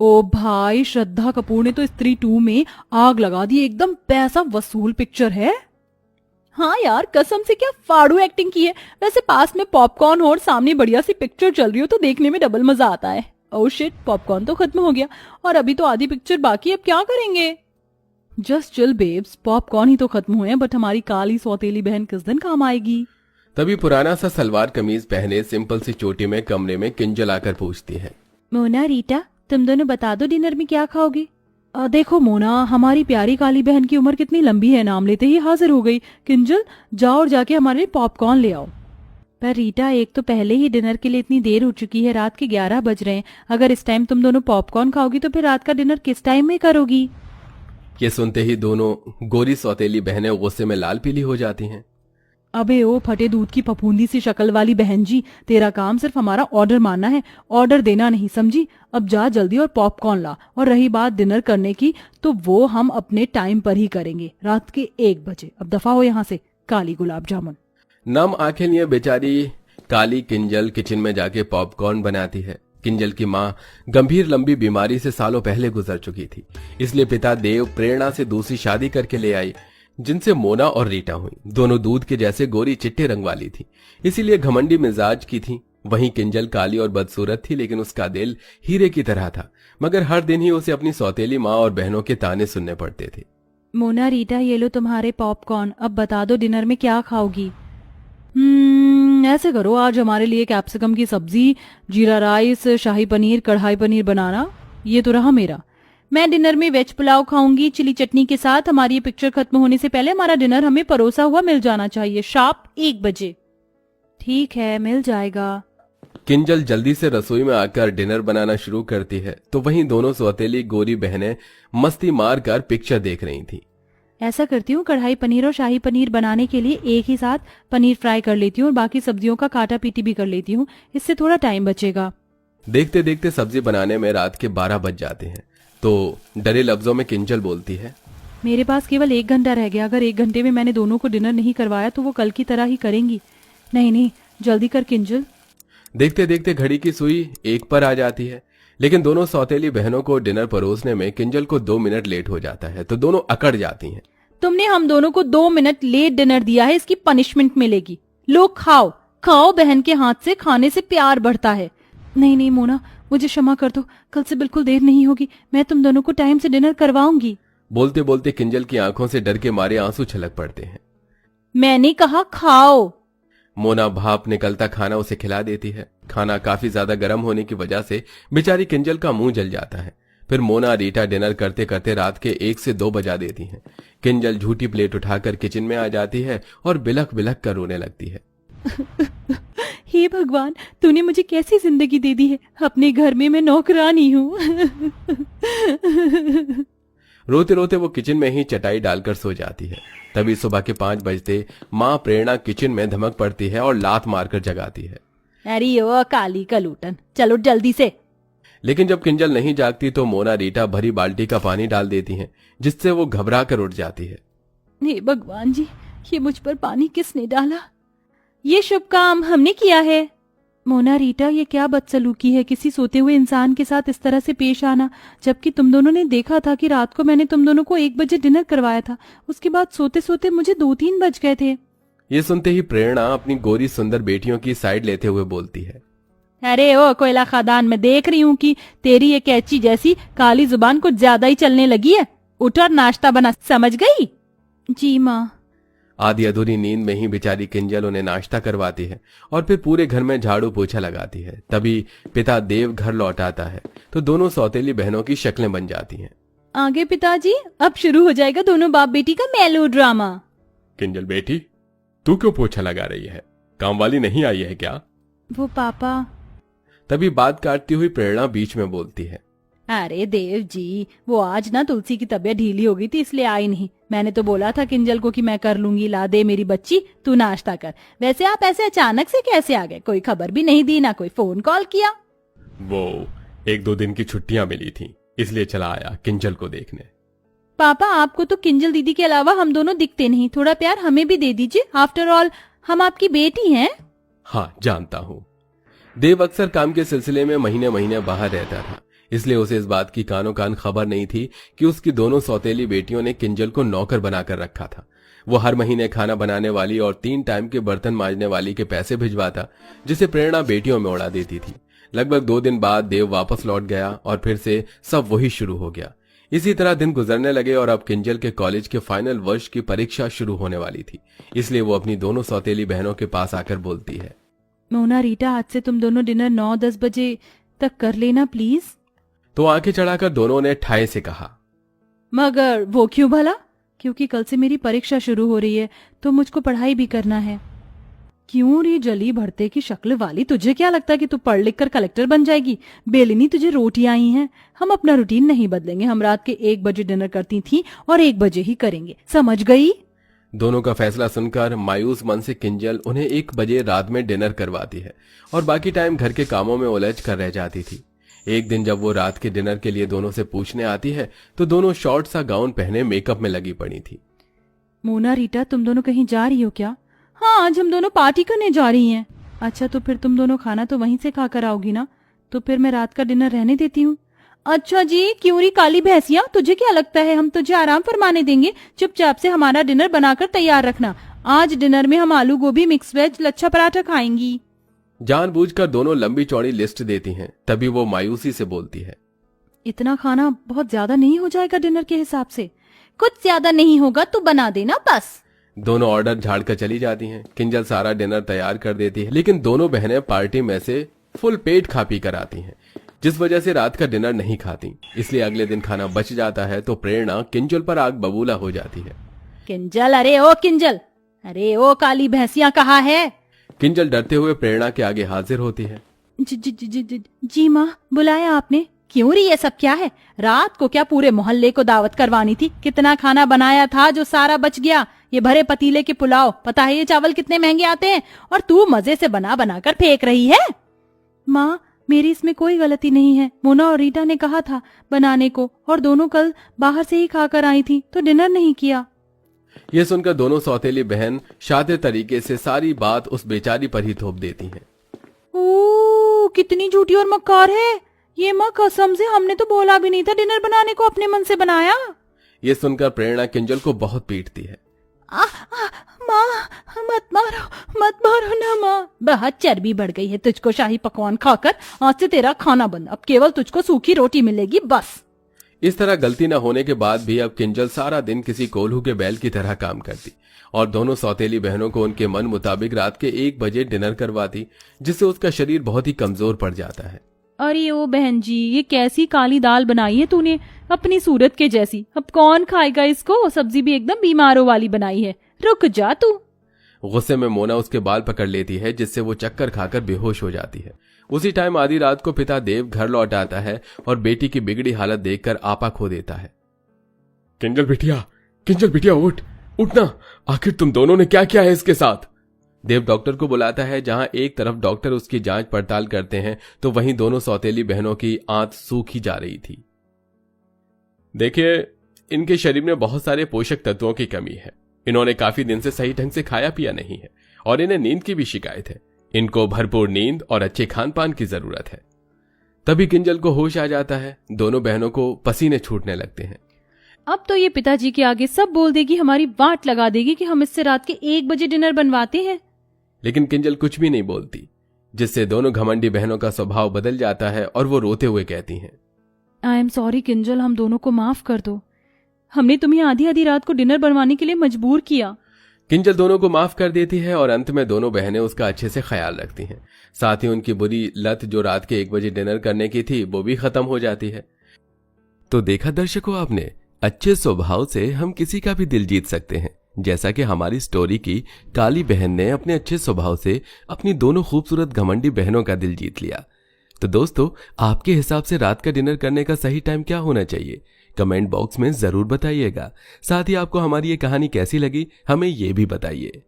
ओ भाई, श्रद्धा कपूर ने तो स्त्री 2 में आग लगा दी, एकदम पैसा वसूल पिक्चर है। हाँ यार, कसम से क्या फाड़ू एक्टिंग की है। वैसे पास में पॉपकॉर्न हो और सामने बढ़िया सी पिक्चर चल रही हो तो देखने में डबल मजा आता है। ओह शिट, पॉपकॉर्न तो खत्म हो गया और अभी तो आधी पिक्चर बाकी, अब क्या करेंगे। जस्ट चिल बेब्स, पॉपकॉर्न ही तो खत्म हुए हैं, बट हमारी काली सौतेली बहन किस दिन काम आएगी। तभी पुराना सा सलवार कमीज पहने सिंपल सी चोटी में कमरे में किंजल आकर पूछती है, मोना रीटा, तुम दोनों बता दो डिनर में क्या खाओगे। देखो मोना, हमारी प्यारी काली बहन की उम्र कितनी लंबी है, नाम लेते ही हाजिर हो गई। किंजल, जाओ और जाके हमारे लिए पॉपकॉर्न ले आओ। पर रीटा, एक तो पहले ही डिनर के लिए इतनी देर हो चुकी है, रात के 11 बज रहे हैं। अगर इस टाइम तुम दोनों पॉपकॉर्न खाओगी तो फिर रात का डिनर किस टाइम में करोगी। ये सुनते ही दोनों गोरी सौतेली बहनें गुस्से में लाल पीली हो जाती हैं। अबे ओ फटे दूध की फफूंदी सी शक्ल वाली बहन जी, तेरा काम सिर्फ हमारा ऑर्डर मानना है, ऑर्डर देना नहीं, समझी। अब जा जल्दी और पॉपकॉर्न ला। और रही बात डिनर करने की, तो वो हम अपने टाइम पर ही करेंगे, रात के 1 बजे। अब दफा हो यहाँ से, काली गुलाब जामुन। नम आंखें लिए बेचारी काली किंजल किचन में जाके पॉपकॉर्न बनाती है। किंजल की माँ गंभीर लंबी बीमारी से सालों पहले गुजर चुकी थी, इसलिए पिता देव प्रेरणा से दूसरी शादी करके ले आई, जिनसे मोना और रीटा हुई। दोनों दूध के जैसे गोरी चिट्टे रंग वाली थी, इसीलिए घमंडी मिजाज की थी। वहीं किंजल काली और बदसूरत थी, लेकिन उसका दिल हीरे की तरह था। मगर हर दिन ही उसे अपनी सौतेली माँ और बहनों के ताने सुनने पड़ते थे। मोना रीटा, ये लो तुम्हारे पॉपकॉर्न, अब बता दो डिनर में क्या खाओगी। ऐसे करो, आज हमारे लिए कैप्सिकम की सब्जी, जीरा राइस, शाही पनीर, कढ़ाई पनीर बनाना। ये तो रहा मेरा। मैं डिनर में वेज पुलाव खाऊंगी चिली चटनी के साथ। हमारी ये पिक्चर खत्म होने से पहले हमारा डिनर हमें परोसा हुआ मिल जाना चाहिए, शार्प 1 बजे। ठीक है, मिल जाएगा। किंजल जल्दी से रसोई में आकर डिनर बनाना शुरू करती है, तो वहीं दोनों सौतेली गोरी बहनें मस्ती मार कर पिक्चर देख रही थी। ऐसा करती हूँ, कढ़ाई पनीर और शाही पनीर बनाने के लिए एक ही साथ पनीर फ्राई कर लेती हूँ और बाकी सब्जियों का काटा पीटी भी कर लेती हूँ, इससे थोड़ा टाइम बचेगा। देखते देखते सब्जी बनाने में रात के 12 बज जाते हैं, तो डरे लफ्जों में किंजल बोलती है, मेरे पास केवल 1 घंटा रह गया। अगर 1 घंटे में मैंने दोनों को डिनर नहीं करवाया तो वो कल की तरह ही करेंगी। नहीं नहीं, जल्दी कर किंजल। देखते देखते घड़ी की सुई 1 पर आ जाती है, लेकिन दोनों सौतेली बहनों को डिनर परोसने में किंजल को 2 मिनट लेट हो जाता है, तो दोनों अकड़ जाती हैं। तुमने हम दोनों को 2 मिनट लेट डिनर दिया है, इसकी पनिशमेंट मिलेगी। लो खाओ खाओ, बहन के हाथ से खाने से प्यार बढ़ता है। नहीं नहीं मोना, मुझे क्षमा कर दो, कल से बिल्कुल देर नहीं होगी, मैं तुम दोनों को टाइम से डिनर करवाऊंगी। बोलते बोलते किंजल की आंखों से डर के मारे आंसू छलक पड़ते हैं। मैंने कहा खाओ। मोना भाप निकलता खाना उसे खिला देती है। खाना काफी ज्यादा गर्म होने की वजह से बेचारी किंजल का मुंह जल जाता है। फिर मोना रीटा डिनर करते करते रात के 1 से 2 बजा देती हैं। किंजल झूठी प्लेट उठाकर किचन में आ जाती है और बिलख बिलख कर रोने लगती है। हे भगवान, तूने मुझे कैसी जिंदगी दे दी है, अपने घर में मैं नौकरानी हूँ। रोते रोते वो किचन में ही चटाई डालकर सो जाती है। तभी सुबह के 5 बजते माँ प्रेरणा किचन में धमक पड़ती है और लात मारकर जगाती है। अरे ओ काली कलूटन, चलो जल्दी से। लेकिन जब किंजल नहीं जागती तो मोना रीटा भरी बाल्टी का पानी डाल देती हैं, जिससे वो घबरा कर उठ जाती है। हे भगवान जी, ये मुझ पर पानी किसने डाला। ये शुभ काम हमने किया है। मोना रीटा, ये क्या बदसलूकी है, किसी सोते हुए इंसान के साथ इस तरह से पेश आना, जबकि तुम दोनों ने देखा था कि रात को मैंने तुम दोनों को 1 बजे डिनर करवाया था। उसके बाद सोते सोते मुझे 2-3 बज गए थे। ये सुनते ही प्रेरणा अपनी गोरी सुंदर बेटियों की साइड लेते हुए बोलती है, अरे ओ कोयला खादान, मैं देख रही हूँ कि तेरी ये कैची जैसी काली जुबान कुछ ज्यादा ही चलने लगी है। उठ और नाश्ता बना, समझ गई। जी माँ। आधी अधूरी नींद में ही बेचारी किंजल उन्हें नाश्ता करवाती है और फिर पूरे घर में झाड़ू पोछा लगाती है। तभी पिता देव घर लौट आता है, तो दोनों सौतेली बहनों की शक्लें बन जाती हैं। आगे पिताजी, अब शुरू हो जाएगा दोनों बाप बेटी का मेलो ड्रामा। किंजल बेटी, तू क्यों पोछा लगा रही है, काम वाली नहीं आई है क्या? वो पापा। तभी बात काटती हुई प्रेरणा बीच में बोलती है, अरे देव जी, वो आज ना तुलसी की तबीयत ढीली हो गई थी, इसलिए आई नहीं। मैंने तो बोला था किंजल को कि मैं कर लूंगी, ला दे मेरी बच्ची, तू नाश्ता कर। वैसे आप ऐसे अचानक से कैसे आ गए, कोई खबर भी नहीं दी, ना कोई फोन कॉल किया। वो 1-2 दिन की छुट्टियां मिली थी, इसलिए चला आया किंजल को देखने। पापा, आपको तो किंजल दीदी के अलावा हम दोनों दिखते नहीं, थोड़ा प्यार हमें भी दे दीजिए, आफ्टर ऑल हम आपकी बेटी हैं। हाँ जानता हूँ। देव अक्सर काम के सिलसिले में महीने महीने बाहर रहता था, इसलिए उसे इस बात की कानों कान खबर नहीं थी कि उसकी दोनों सौतेली बेटियों ने किंजल को नौकर बनाकर रखा था। वो हर महीने खाना बनाने वाली और 3 टाइम के बर्तन मांजने वाली के पैसे भिजवाता, जिसे प्रेरणा बेटियों में उड़ा देती थी। लगभग 2 दिन बाद देव वापस लौट गया और फिर से सब वही शुरू हो गया। इसी तरह दिन गुजरने लगे और अब किंजल के कॉलेज के फाइनल वर्ष की परीक्षा शुरू होने वाली थी। इसलिए वो अपनी दोनों सौतेली बहनों के पास आकर बोलती है, मोना रीटा, आज से तुम दोनों डिनर 9-10 बजे तक कर लेना प्लीज। तो आंखें चढ़ाकर दोनों ने ठाए से कहा, मगर वो क्यों भला? क्योंकि कल से मेरी परीक्षा शुरू हो रही है तो मुझको पढ़ाई भी करना है। क्यों रे जली भरते की शक्ल वाली, तुझे क्या लगता है कि तू पढ़ लिख कर कलेक्टर बन जाएगी? बेलिनी तुझे रोटी आई हैं। हम अपना रूटीन नहीं बदलेंगे। हम रात के 1 बजे डिनर करती थी और 1 बजे ही करेंगे, समझ गई? दोनों का फैसला सुनकर मायूस मन से किंजल उन्हें 1 बजे रात में डिनर करवाती है और बाकी टाइम घर के कामों में उलझ कर रह जाती थी। एक दिन जब वो रात के डिनर के लिए दोनों से पूछने आती है तो दोनों शॉर्ट सा गाउन पहने मेकअप में लगी पड़ी थी। मोना रीटा, तुम दोनों कहीं जा रही हो क्या? हाँ, आज हम दोनों पार्टी करने जा रही हैं। अच्छा, तो फिर तुम दोनों खाना तो वहीं से खाकर आओगी ना? तो फिर मैं रात का डिनर रहने देती हूँ। अच्छा जी, क्यों री काली भैंसिया, तुझे क्या लगता है हम तुझे आराम फरमाने देंगे? चुपचाप से हमारा डिनर बनाकर तैयार रखना। आज डिनर में हम आलू गोभी, मिक्स वेज, लच्छा पराठा खाएंगी। जानबूझकर दोनों लंबी चौड़ी लिस्ट देती हैं। तभी वो मायूसी से बोलती है, इतना खाना बहुत ज्यादा नहीं हो जाएगा डिनर के हिसाब से? कुछ ज्यादा नहीं होगा, तू बना देना बस। दोनों ऑर्डर झाड़ कर चली जाती हैं। किंजल सारा डिनर तैयार कर देती है, लेकिन दोनों बहनें पार्टी में से फुल पेट खा पी कर आती हैं, जिस वजह से रात का डिनर नहीं खाती। इसलिए अगले दिन खाना बच जाता है तो प्रेरणा किंजल पर आग बबूला हो जाती है। किंजल, अरे ओ किंजल, अरे ओ काली भैंसिया कहाँ है? किंजल डरते हुए प्रेरणा के आगे हाजिर होती है। जी माँ, बुलाया आपने? क्यों री, ये सब क्या है? रात को क्या पूरे मोहल्ले को दावत करवानी थी? कितना खाना बनाया था जो सारा बच गया। ये भरे पतीले के पुलाव, पता है ये चावल कितने महंगे आते हैं? और तू मजे से बना बना कर फेंक रही है। माँ, मेरी इसमें कोई गलती नहीं है। मोना और रीटा ने कहा था बनाने को और दोनों कल बाहर से ही खाकर आई थी तो डिनर नहीं किया। ये सुनकर दोनों सौतेली बहन शातिर तरीके से सारी बात उस बेचारी पर ही थोप देती हैं। ओ, कितनी झूठी और मक्कार है ये माँ, कसम से हमने तो बोला भी नहीं था डिनर बनाने को, अपने मन से बनाया। ये सुनकर प्रेरणा किंजल को बहुत पीटती है। माँ, मत मारो ना माँ। बहुत चर्बी बढ़ गई है तुझको शाही पकवान खाकर। आज से तेरा खाना बंद, अब केवल तुझको सूखी रोटी मिलेगी बस। इस तरह गलती न होने के बाद भी अब किंजल सारा दिन किसी कोल्हू के बैल की तरह काम करती और दोनों सौतेली बहनों को उनके मन मुताबिक रात के 1 बजे डिनर करवाती, जिससे उसका शरीर बहुत ही कमजोर पड़ जाता है। अरे ओ बहन जी, ये कैसी काली दाल बनाई है तूने, अपनी सूरत के जैसी। अब कौन खाएगा इसको? सब्जी भी एकदम बीमारों वाली बनाई है। रुक जा तू। गुस्से में मोना उसके बाल पकड़ लेती है, जिससे वो चक्कर खाकर बेहोश हो जाती है। उसी टाइम आधी रात को पिता देव घर लौट आता है और बेटी की बिगड़ी हालत देखकर आपा खो देता है। किंजल बिटिया उठना, आखिर तुम दोनों ने क्या किया है इसके साथ? देव डॉक्टर को बुलाता है। जहां एक तरफ डॉक्टर उसकी जांच पड़ताल करते हैं तो वहीं दोनों सौतेली बहनों की आंत सूखी जा रही थी। देखिए, इनके शरीर में बहुत सारे पोषक तत्वों की कमी है। इन्होंने काफी दिन से सही ढंग से खाया पिया नहीं है और इन्हें नींद की भी शिकायत है। इनको भरपूर नींद और अच्छे खान पान की जरूरत है। तभी किंजल को होश आ जाता है। दोनों बहनों को पसीने छूटने लगते हैं। अब तो ये पिताजी के आगे सब बोल देगी, हमारी वाट लगा देगी कि हम इससे रात के 1 बजे डिनर बनवाते हैं। लेकिन किंजल कुछ भी नहीं बोलती, जिससे दोनों घमंडी बहनों का स्वभाव बदल जाता है और वो रोते हुए कहती हैं, आई एम सॉरी किंजल, हम दोनों को माफ कर दो। हमने तुम्हें आधी आधी रात को डिनर बनवाने के लिए मजबूर किया। किंजल दोनों को माफ कर देती है और अंत में दोनों बहनें उसका अच्छे से ख्याल रखती हैं। साथ ही उनकी बुरी लत जो रात के 1 बजे डिनर करने की थी वो भी खत्म हो जाती है। तो देखा दर्शकों आपने, अच्छे स्वभाव से हम किसी का भी दिल जीत सकते हैं, जैसा कि हमारी स्टोरी की काली बहन ने अपने अच्छे स्वभाव से अपनी दोनों खूबसूरत घमंडी बहनों का दिल जीत लिया। तो दोस्तों, आपके हिसाब से रात का डिनर करने का सही टाइम क्या होना चाहिए? कमेंट बॉक्स में जरूर बताइएगा। साथ ही आपको हमारी ये कहानी कैसी लगी हमें ये भी बताइए।